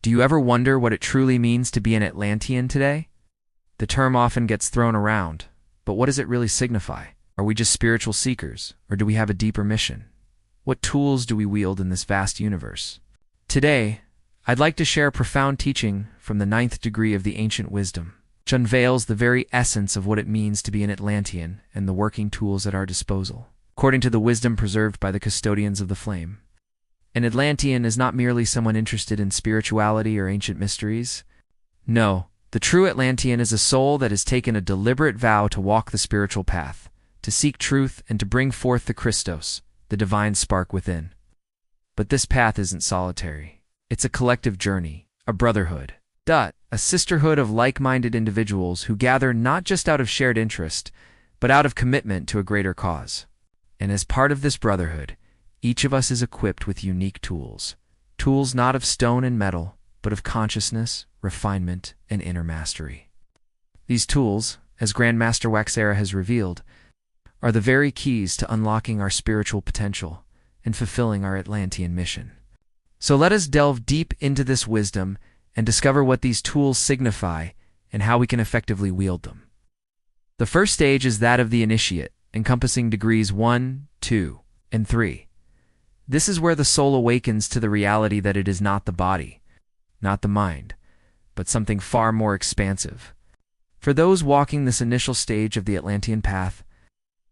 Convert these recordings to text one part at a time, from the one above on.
Do you ever wonder what it truly means to be an Atlantean today? The term often gets thrown around, but what does it really signify? Are we just spiritual seekers, or do we have a deeper mission? What tools do we wield in this vast universe? Today, I'd like to share a profound teaching from the 9th degree of the ancient wisdom, which unveils the very essence of what it means to be an Atlantean and the working tools at our disposal. According to the wisdom preserved by the custodians of the flame, an Atlantean is not merely someone interested in spirituality or ancient mysteries. No, the true Atlantean is a soul that has taken a deliberate vow to walk the spiritual path, to seek truth, and to bring forth the Christos, the divine spark within. But this path isn't solitary. It's a collective journey, a brotherhood, a sisterhood of like-minded individuals who gather not just out of shared interest, but out of commitment to a greater cause. And as part of this brotherhood, each of us is equipped with unique tools. Tools not of stone and metal, but of consciousness, refinement, and inner mastery. These tools, as Grandmaster WaXhira has revealed, are the very keys to unlocking our spiritual potential and fulfilling our Atlantean mission. So let us delve deep into this wisdom and discover what these tools signify and how we can effectively wield them. The first stage is that of the initiate, encompassing degrees 1, 2, and 3. This is where the soul awakens to the reality that it is not the body, not the mind, but something far more expansive. For those walking this initial stage of the Atlantean path,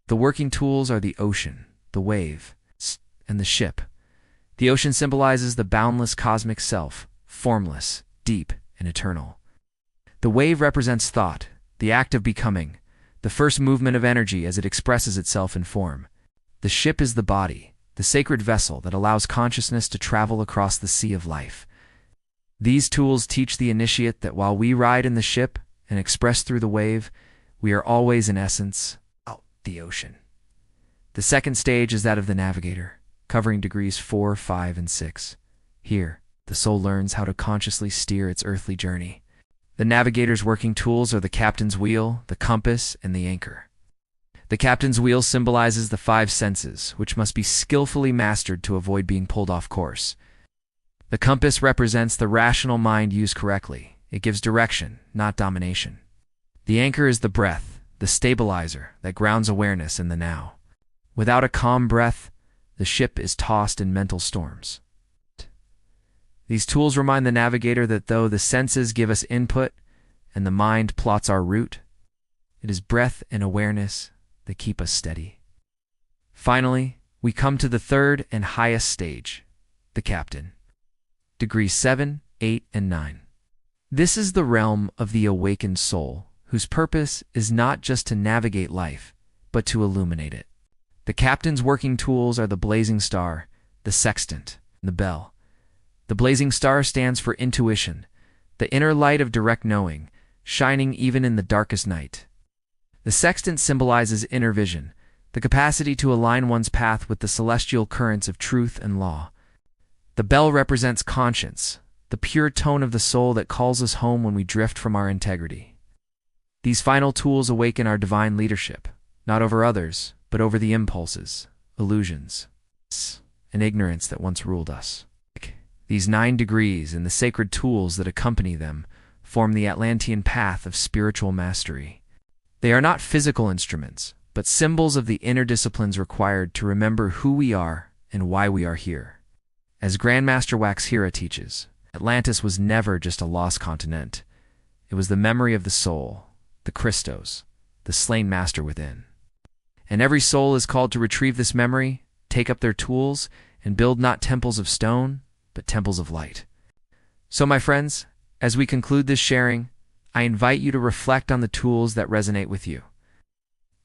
the working tools are the ocean, the wave, and the ship. The ocean symbolizes the boundless cosmic self, formless, deep, and eternal. The wave represents thought, the act of becoming, the first movement of energy as it expresses itself in form. The ship is the body, the sacred vessel that allows consciousness to travel across the sea of life. These tools teach the initiate that while we ride in the ship and express through the wave, we are always, in essence, out the ocean. The second stage is that of the Navigator, covering degrees 4, 5, and 6. Here, the soul learns how to consciously steer its earthly journey. The Navigator's working tools are the captain's wheel, the compass, and the anchor. The captain's wheel symbolizes the 5 senses, which must be skillfully mastered to avoid being pulled off course. The compass represents the rational mind used correctly. It gives direction, not domination. The anchor is the breath, the stabilizer that grounds awareness in the now. Without a calm breath, the ship is tossed in mental storms. These tools remind the navigator that though the senses give us input and the mind plots our route, it is breath and awareness that keep us steady. Finally, we come to the third and highest stage, the captain. Degrees 7, 8, and 9. This is the realm of the awakened soul, whose purpose is not just to navigate life, but to illuminate it. The captain's working tools are the blazing star, the sextant, and the bell. The blazing star stands for intuition, the inner light of direct knowing, shining even in the darkest night. The sextant symbolizes inner vision, the capacity to align one's path with the celestial currents of truth and law. The bell represents conscience, the pure tone of the soul that calls us home when we drift from our integrity. These final tools awaken our divine leadership, not over others, but over the impulses, illusions, and ignorance that once ruled us. These 9 degrees and the sacred tools that accompany them form the Atlantean path of spiritual mastery. They are not physical instruments, but symbols of the inner disciplines required to remember who we are and why we are here. As Grandmaster WaXhira teaches, Atlantis was never just a lost continent. It was the memory of the soul, the Christos, the slain master within. And every soul is called to retrieve this memory, take up their tools, and build not temples of stone, but temples of light. So, my friends, as we conclude this sharing, I invite you to reflect on the tools that resonate with you,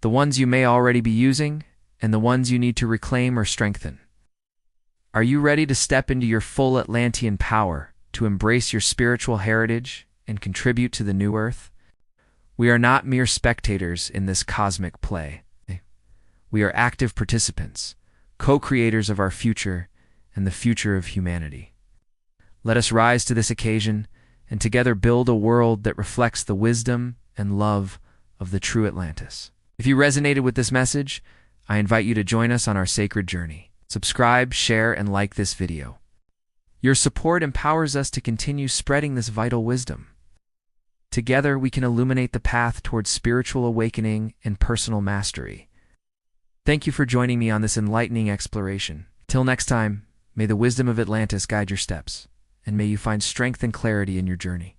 the ones you may already be using, and the ones you need to reclaim or strengthen. Are you ready to step into your full Atlantean power, to embrace your spiritual heritage and contribute to the new earth? We are not mere spectators in this cosmic play. We are active participants, co-creators of our future and the future of humanity. Let us rise to this occasion and together build a world that reflects the wisdom and love of the true Atlantis. If you resonated with this message, I invite you to join us on our sacred journey. Subscribe, share, and like this video. Your support empowers us to continue spreading this vital wisdom. Together, we can illuminate the path towards spiritual awakening and personal mastery. Thank you for joining me on this enlightening exploration. Till next time, may the wisdom of Atlantis guide your steps, and may you find strength and clarity in your journey.